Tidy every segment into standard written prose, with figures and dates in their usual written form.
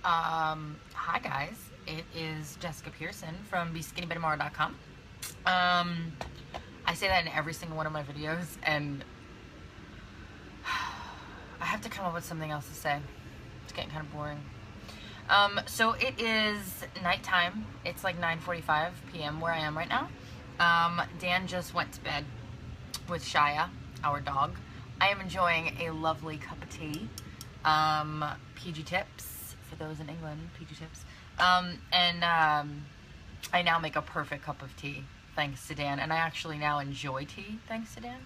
Hi guys, it is Jessica Pearson from BeSkinnyByTomorrow.com. I say that in every single one of my videos, and I have to come up with something else to say. It's getting kind of boring. So it is nighttime. It's like 9:45 p.m. where I am right now. Dan just went to bed with Shia, our dog. I am enjoying a lovely cup of tea. PG Tips, for those in England, PG Tips. I now make a perfect cup of tea, thanks to Dan. And I actually now enjoy tea, thanks to Dan.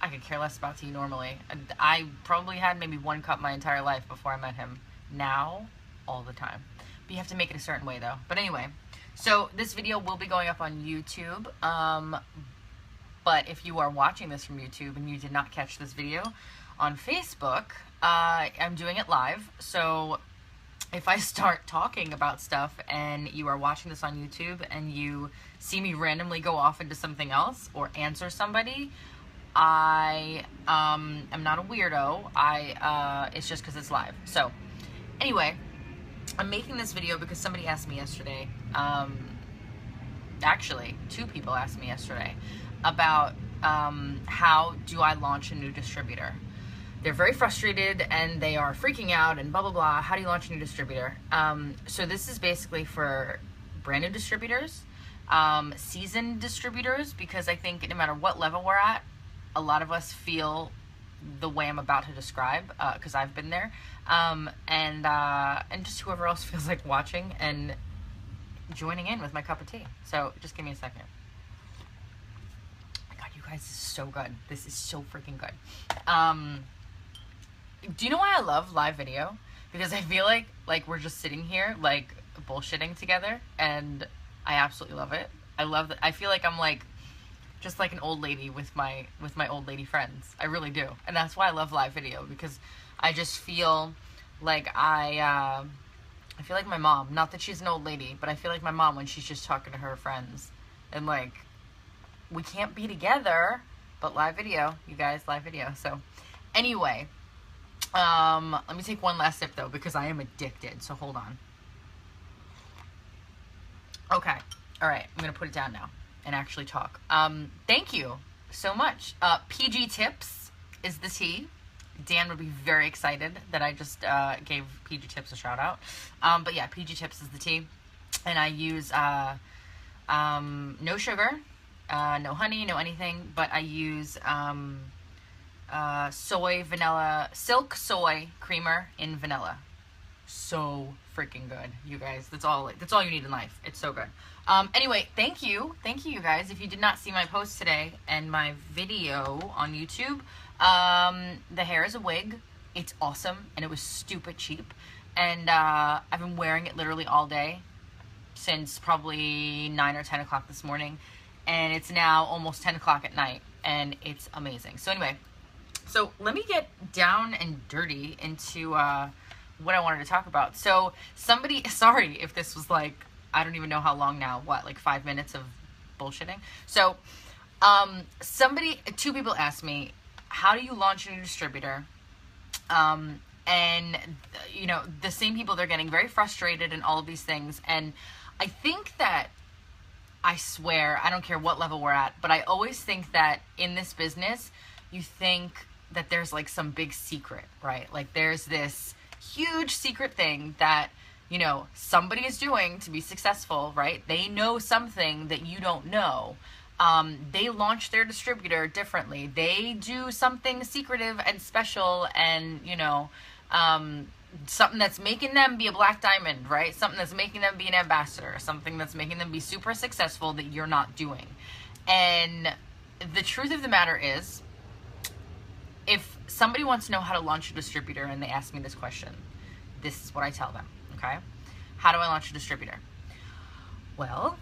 I could care less about tea normally. I probably had maybe one cup my entire life before I met him. Now, all the time. But you have to make it a certain way, though. But anyway, so this video will be going up on YouTube. But if you are watching this from YouTube and you did not catch this video on Facebook, I'm doing it live. So if I start talking about stuff and you are watching this on YouTube and you see me randomly go off into something else or answer somebody, I am not a weirdo. It's just because it's live. So anyway, I'm making this video because somebody asked me yesterday, actually 2 people asked me yesterday about how do I launch a new distributor. They're very frustrated and they are freaking out and blah blah blah. How do you launch a new distributor? So this is basically for brand new distributors, seasoned distributors, because I think no matter what level we're at, a lot of us feel the way I'm about to describe, because I've been there, and just whoever else feels like watching and joining in with my cup of tea. So just give me a second. Oh my God, you guys, this is so good. This is so freaking good. Do you know why I love live video? Because I feel like we're just sitting here like bullshitting together, and I absolutely love it. I love that. I feel like I'm like just like an old lady with my old lady friends. I really do. And that's why I love live video, because I just feel like I feel like my mom. Not that she's an old lady, but I feel like my mom when she's just talking to her friends. And like, we can't be together, but live video, you guys, live video. So anyway, let me take one last sip though, because I am addicted. So hold on. Okay. All right. I'm going to put it down now and actually talk. Thank you so much. PG Tips is the tea. Dan would be very excited that I just gave PG Tips a shout out. But yeah, PG Tips is the tea. And I use no sugar, no honey, no anything, but I use soy vanilla, silk soy creamer in vanilla. So freaking good, you guys. That's all you need in life. It's so good. Anyway, thank you you guys. If you did not see my post today and my video on YouTube, the hair is a wig. It's awesome, and it was stupid cheap, and I've been wearing it literally all day since probably 9 or 10 o'clock this morning, and it's now almost 10 o'clock at night, and it's amazing. So anyway, so let me get down and dirty into what I wanted to talk about. So sorry if this was like, I don't even know how long now, like 5 minutes of bullshitting. So 2 people asked me, how do you launch a new distributor? And you know, the same people, they're getting very frustrated and all of these things. And I think that, I swear, I don't care what level we're at, but I always think that in this business, you think that there's like some big secret, right? Like there's this huge secret thing that, you know, somebody is doing to be successful, right? They know something that you don't know. They launch their distributor differently. They do something secretive and special, and, you know, something that's making them be a black diamond, right? Something that's making them be an ambassador, something that's making them be super successful that you're not doing. And the truth of the matter is, if somebody wants to know how to launch a distributor and they ask me this question, this is what I tell them, okay? How do I launch a distributor? Well,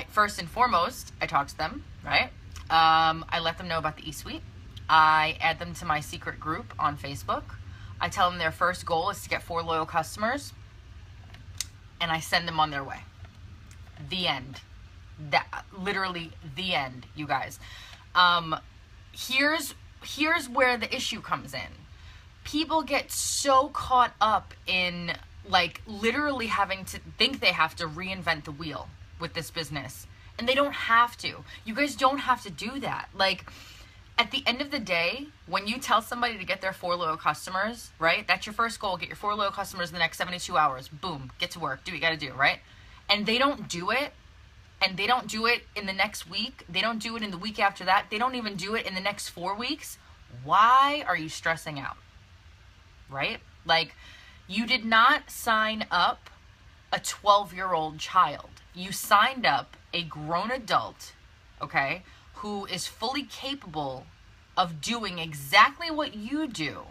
first and foremost, I talk to them, right? I let them know about the e-suite. I add them to my secret group on Facebook. I tell them their first goal is to get 4 loyal customers, and I send them on their way. The end. Literally the end, you guys. Here's where the issue comes in. people get so caught up in like literally having to think they have to reinvent the wheel with this business, and they don't have to. You guys don't have to do that. Like, at the end of the day, when you tell somebody to get their 4 loyal customers, right? That's your first goal. Get your 4 loyal customers in the next 72 hours. Boom, get to work. Do what you got to do, right? And they don't do it, and they don't do it in the next week. They don't do it in the week after that. They don't even do it in the next 4 weeks. Why are you stressing out, right? Like, you did not sign up a 12-year-old child. You signed up a grown adult, okay, who is fully capable of doing exactly what you do.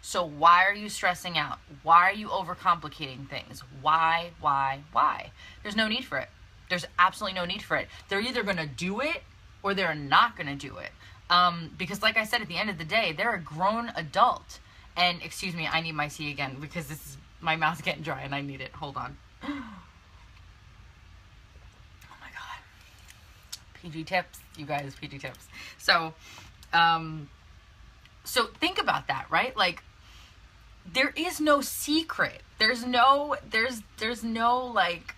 So why are you stressing out? Why are you overcomplicating things? Why? There's no need for it. There's absolutely no need for it. They're either going to do it or they're not going to do it. Because like I said, at the end of the day, they're a grown adult. And excuse me, I need my tea again because my mouth's getting dry and I need it. Hold on. PG tips, you guys, PG tips. So think about that, right? Like, there is no secret. There's no like,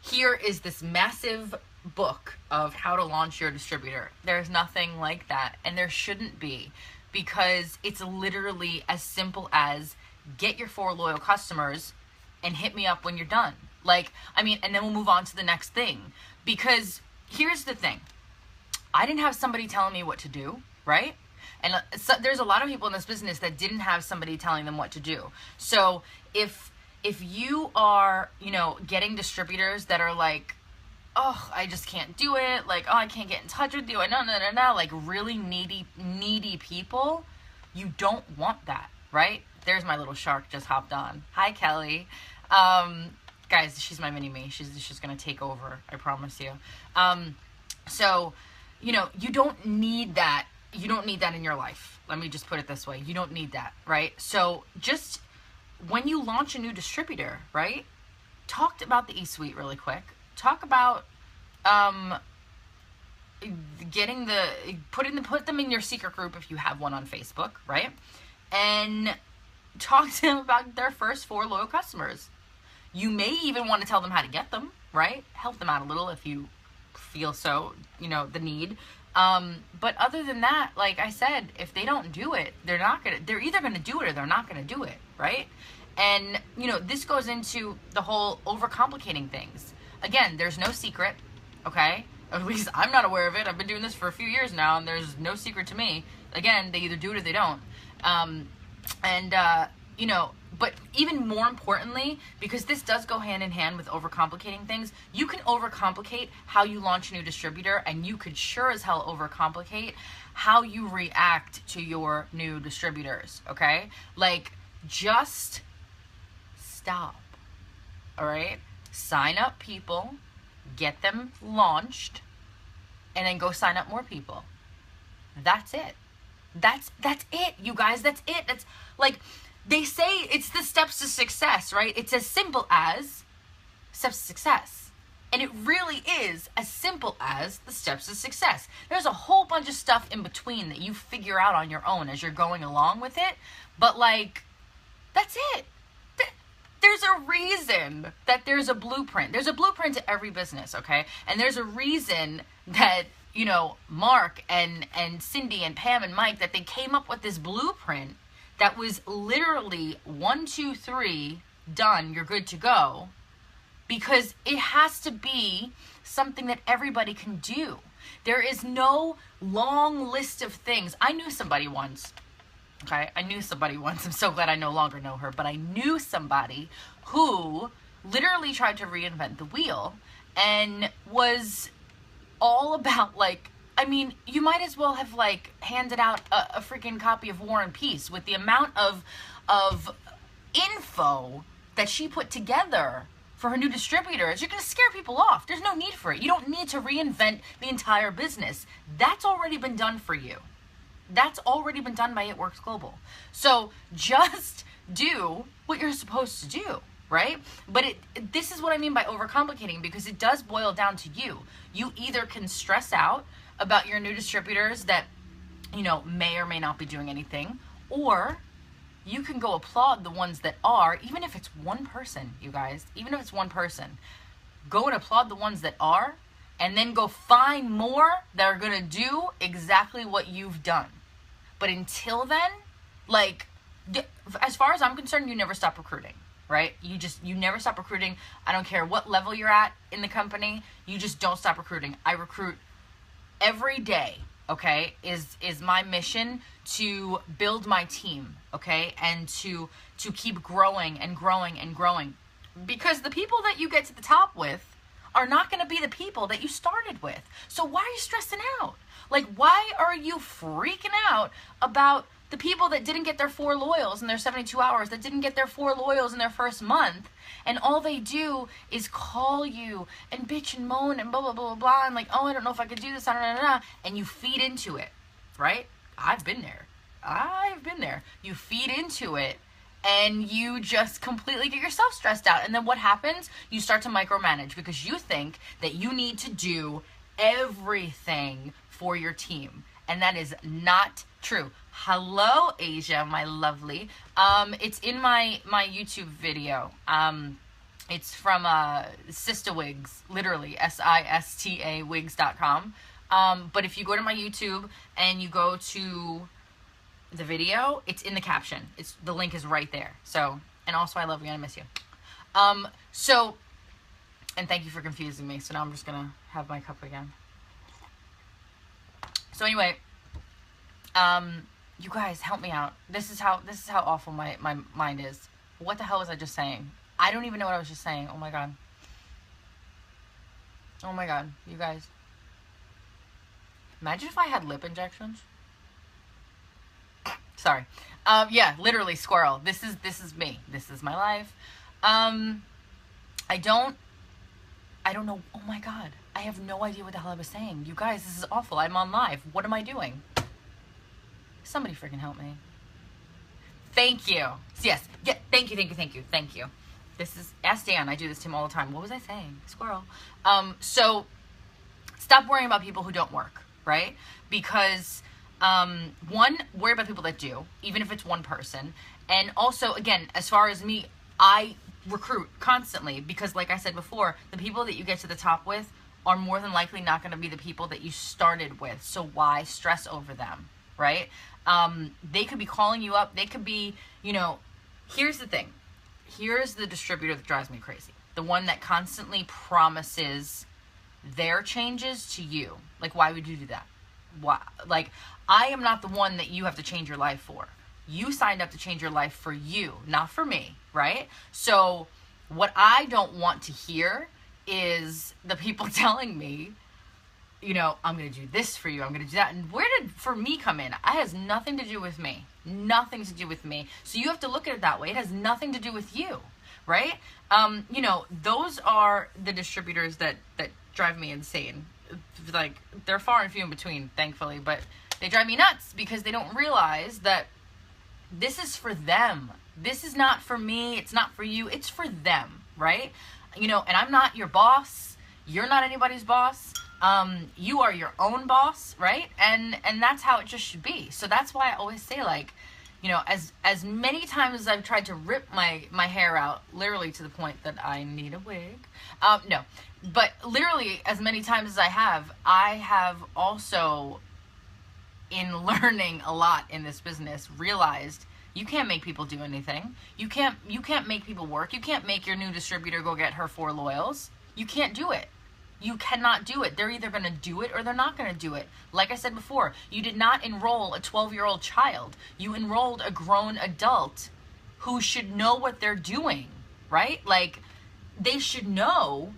here is this massive book of how to launch your distributor. There's nothing like that, and there shouldn't be, because it's literally as simple as get your 4 loyal customers and hit me up when you're done. Like, I mean, and then we'll move on to the next thing, because here's the thing. I didn't have somebody telling me what to do, right? And so there's a lot of people in this business that didn't have somebody telling them what to do. So if you are, getting distributors that are like, oh, I just can't do it. Like, oh, I can't get in touch with you. No. Like really needy people, you don't want that, right? There's my little shark just hopped on. Hi, Kelly. Guys, she's my mini-me. She's going to take over. I promise you. So, you don't need that. You don't need that in your life. Let me just put it this way. You don't need that, right? So just when you launch a new distributor, right? Talk about the E-Suite really quick. Talk about put them in your secret group if you have one on Facebook, right? And talk to them about their first 4 loyal customers. You may even want to tell them how to get them, right? Help them out a little if you feel so, the need. But other than that, like I said, if they don't do it, they're either going to do it or they're not going to do it, right? And, this goes into the whole overcomplicating things. Again, there's no secret, okay? At least I'm not aware of it. I've been doing this for a few years now, and there's no secret to me. Again, they either do it or they don't. But even more importantly, because this does go hand in hand with overcomplicating things, you can overcomplicate how you launch a new distributor, and you could sure as hell overcomplicate how you react to your new distributors, okay? Like, just stop, all right? Sign up people, get them launched, and then go sign up more people. That's it. That's it, you guys. That's it. That's like... They say it's the steps to success, right? It's as simple as steps to success. And it really is as simple as the steps to success. There's a whole bunch of stuff in between that you figure out on your own as you're going along with it. But like, that's it. There's a reason that there's a blueprint. There's a blueprint to every business, okay? And there's a reason that, Mark and Cindy and Pam and Mike, that they came up with this blueprint that was literally 1, 2, 3, done, you're good to go, because it has to be something that everybody can do. There is no long list of things. I knew somebody once, okay? I'm so glad I no longer know her, but I knew somebody who literally tried to reinvent the wheel and was all about like, I mean, you might as well have like handed out a freaking copy of War and Peace with the amount of info that she put together for her new distributors. You're going to scare people off. There's no need for it. You don't need to reinvent the entire business. That's already been done for you. That's already been done by It Works Global. So just do what you're supposed to do, right? But this is what I mean by overcomplicating, because it does boil down to you. You either can stress out about your new distributors that, may or may not be doing anything, or you can go applaud the ones that are, even if it's one person, you guys, even if it's one person, go and applaud the ones that are, and then go find more that are going to do exactly what you've done. But until then, like, as far as I'm concerned, you never stop recruiting, right? You never stop recruiting. I don't care what level you're at in the company. You just don't stop recruiting. I recruit every day, okay? Is my mission to build my team, okay? And to keep growing and growing and growing. Because the people that you get to the top with are not going to be the people that you started with. So why are you stressing out? Like, why are you freaking out about the people that didn't get their 4 loyals in their 72 hours, that didn't get their 4 loyals in their first month, and all they do is call you and bitch and moan and blah, blah, blah, blah, blah, and like, oh, I don't know if I could do this, and you feed into it, right? I've been there. You feed into it, and you just completely get yourself stressed out. And then what happens? You start to micromanage because you think that you need to do everything for your team. And that is not true. Hello, Asia, my lovely. It's in my YouTube video. It's from Sista Wigs, literally, SISTA wigs.com. But if you go to my YouTube and you go to the video, it's in the caption. The link is right there. So, and also I love you and I miss you. So, and thank you for confusing me. So now I'm just gonna have my cup again. So anyway, you guys help me out. This is how awful my mind is. What the hell was I just saying? I don't even know what I was just saying. Oh my god. Oh my god, you guys. Imagine if I had lip injections. Sorry. Yeah, literally squirrel. This is me. This is my life. I don't know. Oh my god. I have no idea what the hell I was saying. You guys, this is awful. I'm on live. What am I doing? Somebody freaking help me. Thank you. Yes. Yeah, thank you. This is, ask Dan. I do this to him all the time. What was I saying? Squirrel. So stop worrying about people who don't work, right? Because one, worry about people that do, even if it's one person. And also, again, as far as me, I recruit constantly because, like I said before, the people that you get to the top with are more than likely not going to be the people that you started with. So why stress over them, right? They could be calling you up. They could be, here's the thing. Here's the distributor that drives me crazy. The one that constantly promises their changes to you. Like, why would you do that? Why? Like, I am not the one that you have to change your life for. You signed up to change your life for you, not for me, right? So what I don't want to hear is the people telling me, I'm going to do this for you. I'm going to do that. And where did for me come in? It has nothing to do with me. Nothing to do with me. So you have to look at it that way. It has nothing to do with you, right? Those are the distributors that drive me insane. Like, they're far and few in between, thankfully, but they drive me nuts because they don't realize that this is for them. This is not for me. It's not for you. It's for them, right? And I'm not your boss. You're not anybody's boss. You are your own boss, right? And that's how it just should be. So that's why I always say, like, as many times as I've tried to rip my hair out, literally to the point that I need a wig. No, but literally as many times as I have also, in learning a lot in this business, realized you can't make people do anything. You can't make people work. You can't make your new distributor go get her 4 loyals. You can't do it. You cannot do it. They're either going to do it or they're not going to do it. Like I said before, you did not enroll a 12-year-old child. You enrolled a grown adult who should know what they're doing, right? Like, they should know,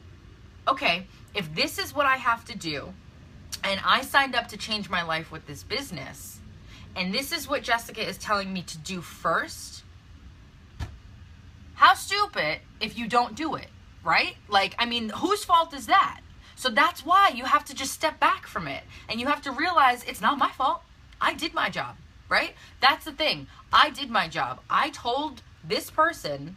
okay, if this is what I have to do, and I signed up to change my life with this business, and this is what Jessica is telling me to do first, how stupid if you don't do it, right? Like, I mean, whose fault is that? So that's why you have to just step back from it. And you have to realize it's not my fault. I did my job, right? That's the thing. I did my job. I told this person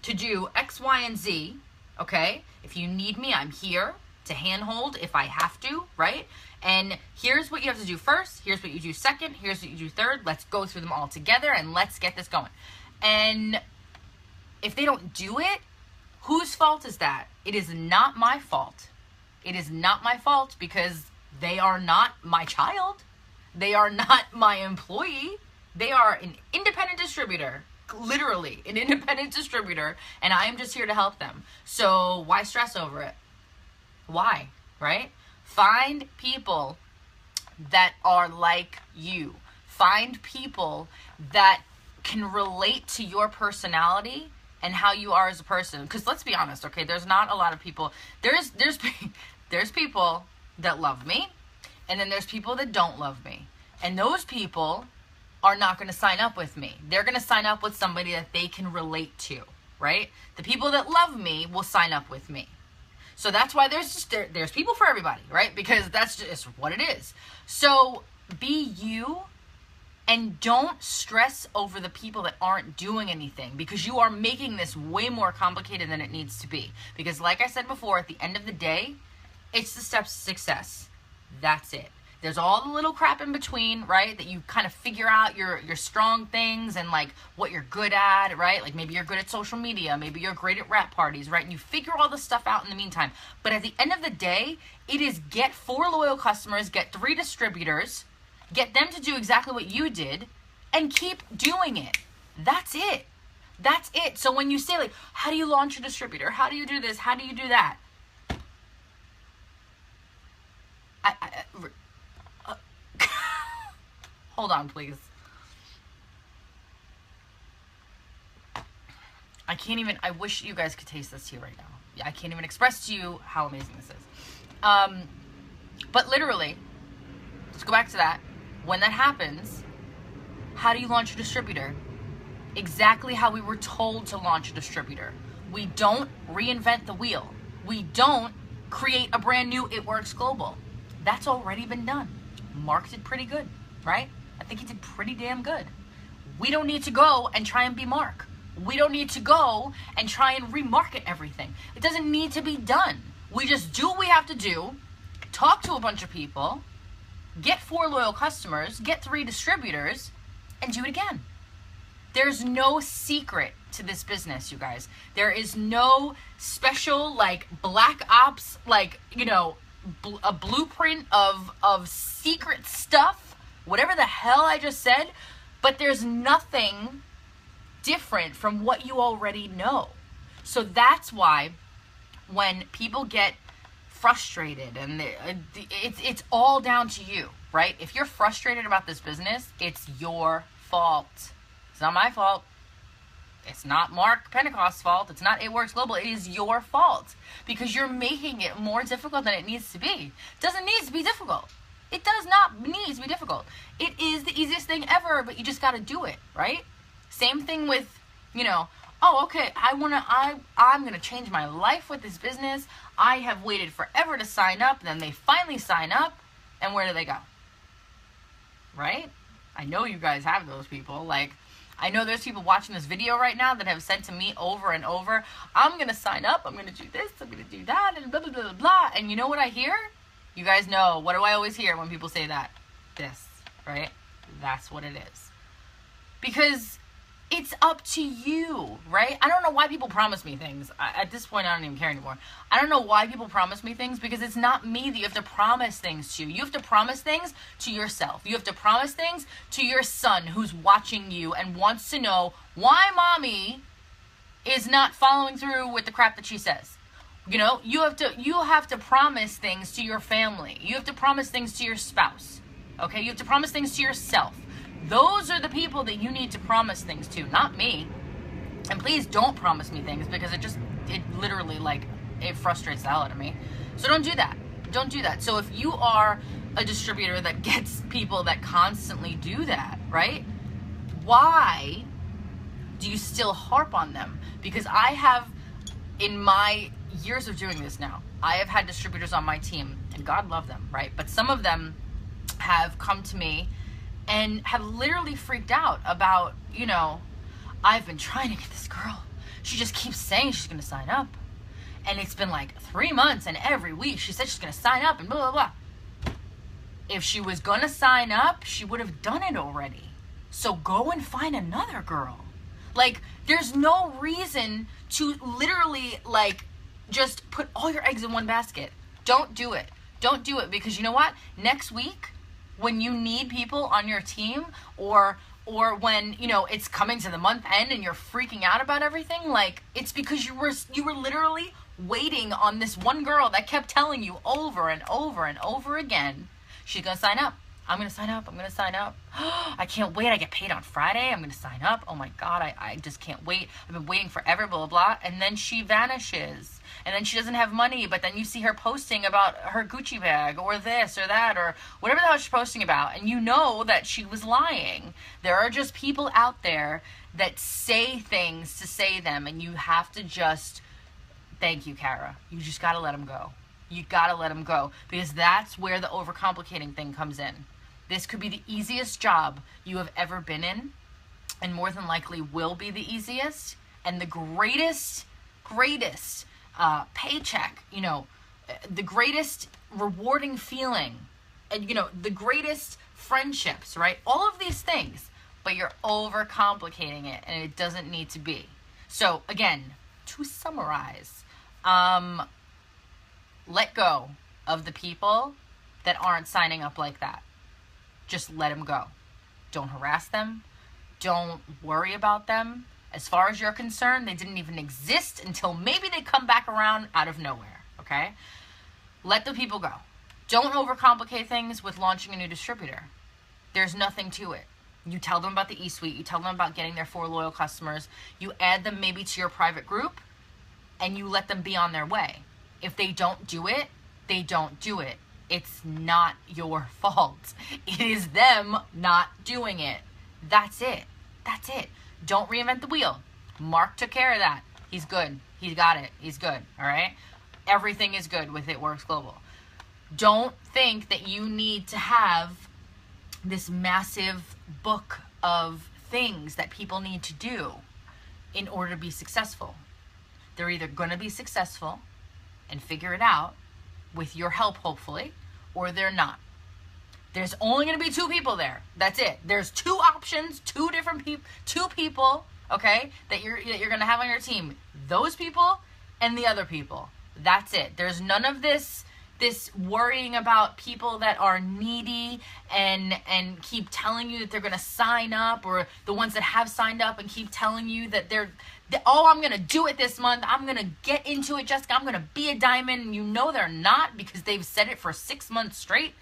to do X, Y, and Z, okay? If you need me, I'm here. to handhold if I have to, right? And here's what you have to do first. Here's what you do second. Here's what you do third. Let's go through them all together and let's get this going. And if they don't do it, whose fault is that? It is not my fault. It is not my fault because they are not my child. They are not my employee. They are an independent distributor, literally an independent distributor, and I am just here to help them. So why stress over it? Why, right? Find people that are like you. Find people that can relate to your personality and how you are as a person. Because let's be honest, okay, there's not a lot of people. There's people that love me, and then there's people that don't love me. And those people are not going to sign up with me. They're going to sign up with somebody that they can relate to, right? The people that love me will sign up with me. So that's why there's people for everybody, right? Because that's just what it is. So be you and don't stress over the people that aren't doing anything, because you are making this way more complicated than it needs to be. Because like I said before, at the end of the day, it's the steps to success. That's it. There's all the little crap in between, right? That you kind of figure out your strong things and like what you're good at, right? Like maybe you're good at social media, maybe you're great at rap parties, right? And you figure all this stuff out in the meantime. But at the end of the day, it is get 4 loyal customers, get 3 distributors, get them to do exactly what you did, and keep doing it. That's it. That's it. So when you say like, how do you launch a distributor? How do you do this? How do you do that? Hold on, please. I wish you guys could taste this tea right now. Yeah, I can't even express to you how amazing this is. But literally, let's go back to that. When that happens, how do you launch a distributor? Exactly how we were told to launch a distributor. We don't reinvent the wheel. We don't create a brand new It Works Global. That's already been done. Mark did pretty good, right? I think he did pretty damn good. We don't need to go and try and be Mark. We don't need to go and try and remarket everything. It doesn't need to be done. We just do what we have to do, talk to a bunch of people, get 4 loyal customers, get 3 distributors, and do it again. There's no secret to this business, you guys. There is no special, like, black ops, like, you know, a blueprint of secret stuff, whatever the hell I just said, but there's nothing different from what you already know. So that's why when people get frustrated, and it's all down to you, right? If you're frustrated about this business, it's your fault. It's not my fault. It's not Mark Pentecost's fault. It's not It Works Global. It is your fault because you're making it more difficult than it needs to be. It doesn't need to be difficult. It does not need to be difficult. It is the easiest thing ever, but you just got to do it, right? Same thing with, you know, oh, okay, I'm going to change my life with this business. I have waited forever to sign up. Then they finally sign up, and where do they go? Right? I know you guys have those people. Like, I know there's people watching this video right now that have said to me over and over, I'm going to sign up, I'm going to do this, I'm going to do that, and blah, blah, blah, blah. And you know what I hear? You guys know, what do I always hear when people say that? This, right? That's what it is. Because it's up to you, right? I don't know why people promise me things. At this point, I don't even care anymore. I don't know why people promise me things, because it's not me that you have to promise things to. You have to promise things to yourself. You have to promise things to your son who's watching you and wants to know why mommy is not following through with the crap that she says. You know, you have to promise things to your family. You have to promise things to your spouse. Okay? You have to promise things to yourself. Those are the people that you need to promise things to, not me. And please don't promise me things, because it literally, like, it frustrates the hell out of me. So don't do that. Don't do that. So if you are a distributor that gets people that constantly do that, right? Why do you still harp on them? Because I have, in my years of doing this now, I have had distributors on my team, and God love them, right? But some of them have come to me and have literally freaked out about, you know, I've been trying to get this girl. She just keeps saying she's going to sign up. and it's been like 3 months, and every week she said she's going to sign up and blah, blah, blah. If she was going to sign up, she would have done it already. So go and find another girl. Like, there's no reason to literally, like, just put all your eggs in one basket. Don't do it. Don't do it, because you know what? Next week, when you need people on your team, or when, you know, it's coming to the month end and you're freaking out about everything, like, it's because you were literally waiting on this one girl that kept telling you over and over and over again, she's going to sign up. I'm going to sign up. I'm going to sign up. I can't wait. I get paid on Friday. I'm going to sign up. Oh my God. I just can't wait. I've been waiting forever, blah, blah, blah. And then she vanishes. And then she doesn't have money, but then you see her posting about her Gucci bag or this or that or whatever the hell she's posting about. And you know that she was lying. There are just people out there that say things to say them. And you have to just, thank you, Kara. You just got to let them go. You got to let them go, because that's where the overcomplicating thing comes in. This could be the easiest job you have ever been in, and more than likely will be the easiest and the greatest paycheck, you know, the greatest rewarding feeling, and, you know, the greatest friendships, right? All of these things, but you're overcomplicating it, and it doesn't need to be. So again, to summarize, let go of the people that aren't signing up like that. Just let them go. Don't harass them. Don't worry about them. As far as you're concerned, they didn't even exist until maybe they come back around out of nowhere, okay? Let the people go. Don't overcomplicate things with launching a new distributor. There's nothing to it. You tell them about the e-suite. You tell them about getting their 4 loyal customers. You add them maybe to your private group, and you let them be on their way. If they don't do it, they don't do it. It's not your fault. It is them not doing it. That's it. That's it. Don't reinvent the wheel. Mark took care of that. He's good. He's got it. He's good. All right? Everything is good with It Works Global. Don't think that you need to have this massive book of things that people need to do in order to be successful. They're either going to be successful and figure it out with your help, hopefully, or they're not. There's only going to be 2 people there. That's it. There's 2 options, 2 different people, 2 people, okay, that you're going to have on your team. Those people and the other people. That's it. There's none of this worrying about people that are needy and keep telling you that they're going to sign up, or the ones that have signed up and keep telling you that I'm going to do it this month. I'm going to get into it, Jessica. I'm going to be a diamond. And you know they're not, because they've said it for 6 months straight.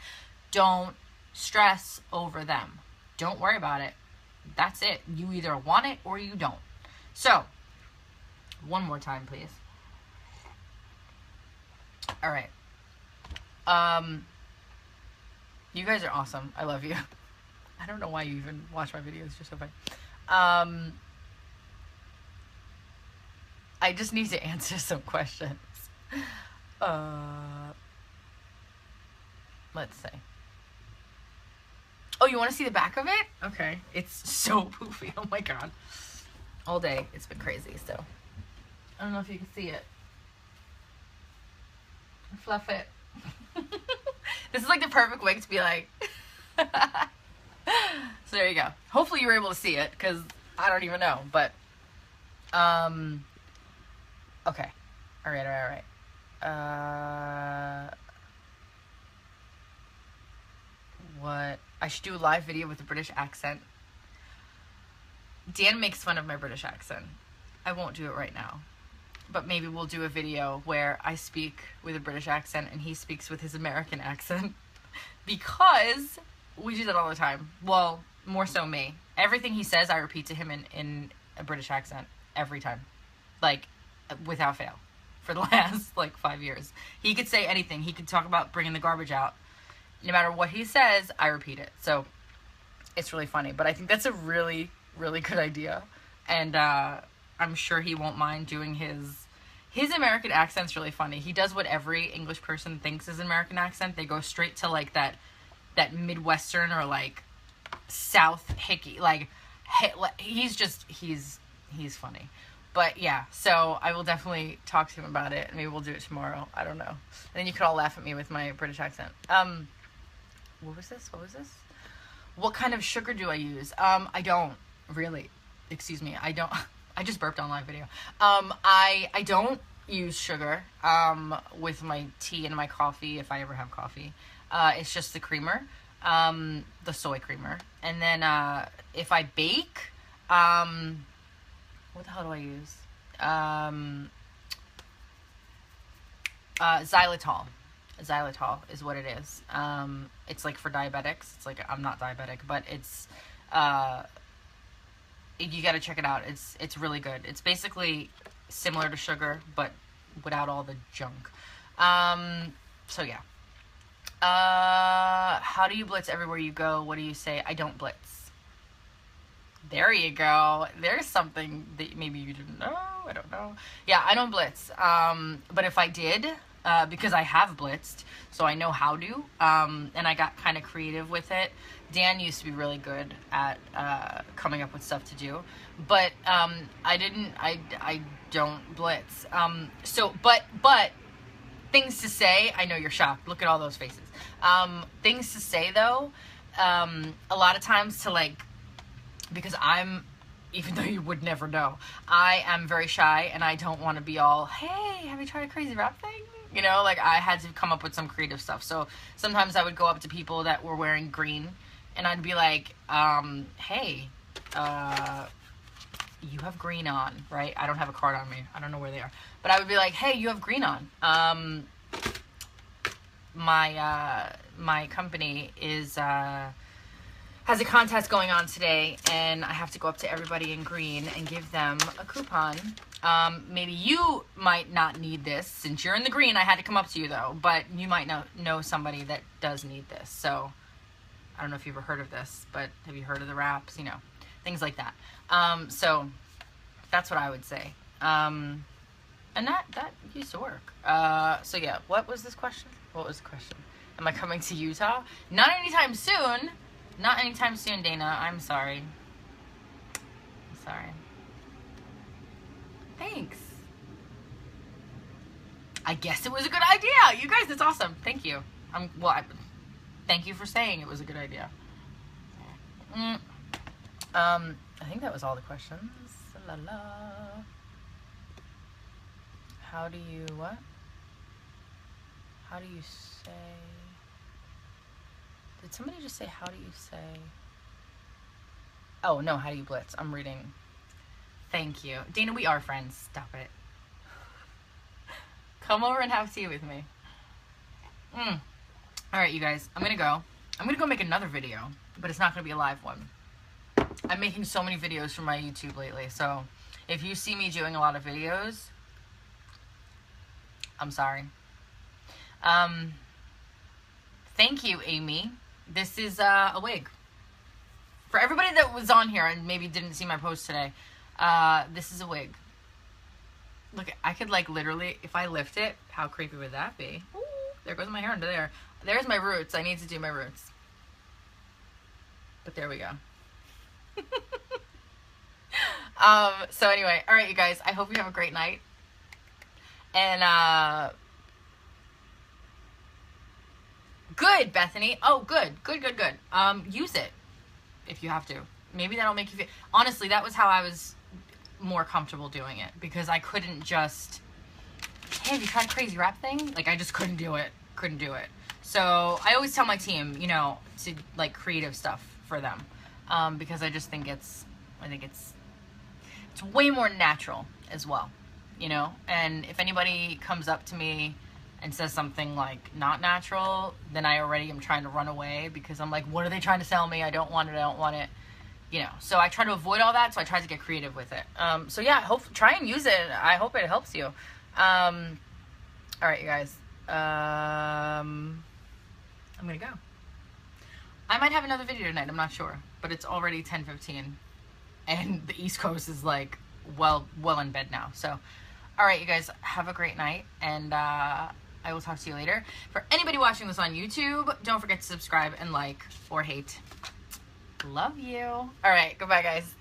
Don't stress over them. Don't worry about it. That's it. You either want it or you don't. So, one more time, please. All right. You guys are awesome. I love you. I don't know why you even watch my videos. You're so funny. I just need to answer some questions. Let's see. Oh, you want to see the back of it? Okay. It's so poofy. Oh my God. All day. It's been crazy. So, I don't know if you can see it. Fluff it. This is like the perfect wig to be like. So there you go. Hopefully you were able to see it, because I don't even know. But, okay. All right. What? I should do a live video with a British accent. Dan makes fun of my British accent. I won't do it right now. But maybe we'll do a video where I speak with a British accent and he speaks with his American accent. Because we do that all the time. Well, more so me. Everything he says, I repeat to him in a British accent. Every time. Like, without fail. For the last, 5 years. He could say anything. He could talk about bringing the garbage out. No matter what he says, I repeat it. So, it's really funny. But I think that's a really, really good idea. And, I'm sure he won't mind doing his American accent's really funny. He does what every English person thinks is an American accent. They go straight to that Midwestern or South hickey. He's funny. But yeah, so I will definitely talk to him about it. Maybe we'll do it tomorrow. I don't know. And then you could all laugh at me with my British accent. What was this? What kind of sugar do I use? I don't really. Excuse me. I don't. I just burped on live video. I don't use sugar with my tea and my coffee, if I ever have coffee. It's just the creamer, the soy creamer. And then if I bake, what the hell do I use? Xylitol. Xylitol is what it is. It's like for diabetics. It's like, I'm not diabetic, but it's, you gotta check it out. It's really good. It's basically similar to sugar, but without all the junk. So yeah. How do you blitz everywhere you go? What do you say? I don't blitz. There you go. There's something that maybe you didn't know. I don't know. Yeah, I don't blitz. But if I did, because I have blitzed, so I know how to, and I got kind of creative with it. Dan used to be really good at coming up with stuff to do, but I don't blitz. But things to say, I know you're shocked. Look at all those faces. Things to say though, a lot of times to like, because even though you would never know, I am very shy and I don't want to be all, hey, have you tried a crazy rap thing? You know, like I had to come up with some creative stuff. So sometimes I would go up to people that were wearing green and I'd be like, hey, you have green on, right? I don't have a card on me. I don't know where they are. But I would be like, hey, you have green on. My company has a contest going on today, and I have to go up to everybody in green and give them a coupon. Maybe you might not need this. Since you're in the green, I had to come up to you, though. But you might know somebody that does need this. So I don't know if you've ever heard of this, but have you heard of the wraps? You know, things like that. So that's what I would say. And that used to work. So yeah, what was this question? What was the question? Am I coming to Utah? Not anytime soon. Not anytime soon, Dana. I'm sorry. Thanks. I guess it was a good idea. You guys, that's awesome. Thank you. Thank you for saying it was a good idea. I think that was all the questions. La la. How do you what? How do you say? Did somebody just say, how do you say? Oh, no, how do you blitz? I'm reading. Thank you. Dana, we are friends. Stop it. Come over and have tea with me. All right, you guys, I'm going to go. I'm going to go make another video, but it's not going to be a live one. I'm making so many videos for my YouTube lately, so if you see me doing a lot of videos, I'm sorry. Thank you, Amy. This is a wig. For everybody that was on here and maybe didn't see my post today, this is a wig. Look, I could like literally, if I lift it, how creepy would that be? Ooh, there goes my hair under there. There's my roots. I need to do my roots. But there we go. So anyway, all right, you guys, I hope you have a great night. And, good, Bethany. Oh, good. Use it if you have to. Maybe that'll make you feel... Honestly, that was how I was more comfortable doing it, because I couldn't just... Hey, have you tried a crazy rap thing? Like, I just couldn't do it. So I always tell my team, you know, to like creative stuff for them, because I just think it's way more natural as well, you know. And if anybody comes up to me and says something like not natural, then I already am trying to run away, because I'm like, what are they trying to sell me? I don't want it, you know. So I try to avoid all that, so I try to get creative with it. So yeah, try and use it. I hope it helps you. All right, you guys. I'm gonna go. I might have another video tonight, I'm not sure, but it's already 10:15 and the East Coast is like well in bed now. So all right, you guys, have a great night, and I will talk to you later. For anybody watching this on YouTube, don't forget to subscribe and like or hate. Love you. All right, goodbye, guys.